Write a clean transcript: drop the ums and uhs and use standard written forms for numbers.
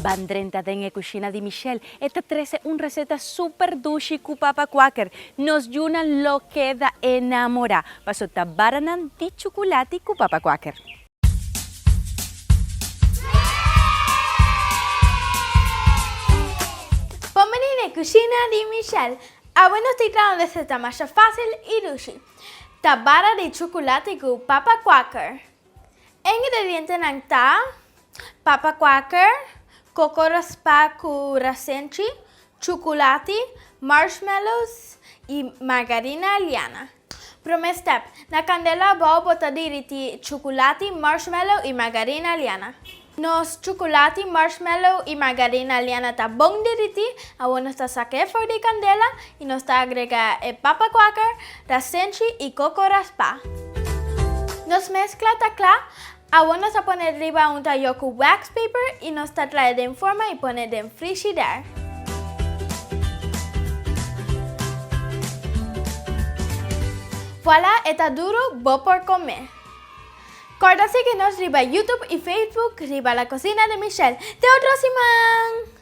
Bandrenta den cucina di Michelle. Esta 13 una receta super dushi cu papa quaker. Nos yunan lo queda enamora. Paso tabaranan di chocolate cu papa quaker. Bienvenido a Cocina de Michelle. Ahora estoy trayendo una receta más fácil y dushi. Tabara de chocolate con papa quaker. Ingredientes nanta papa quaker, coco raspa con rasenchi, chocolate, marshmallows y margarina liana. Primer step, na candela vou botar diriti chocolate, marshmallow y margarina liana. Nos chocolate, marshmallow y margarina liana tá bom diriti, agora nós tá saque fora de candela e nós tá agrega papa quaker, rasenchi y coco raspa. Nos mezcla tá claro, agora nós tá poner arriba un tallo con wax paper y nós tá traer en forma y poner en frigider. Voilà, está duro, bo por comer. Corda seguirnos riba YouTube y Facebook, riba la cocina de Michelle. ¡Te próxima!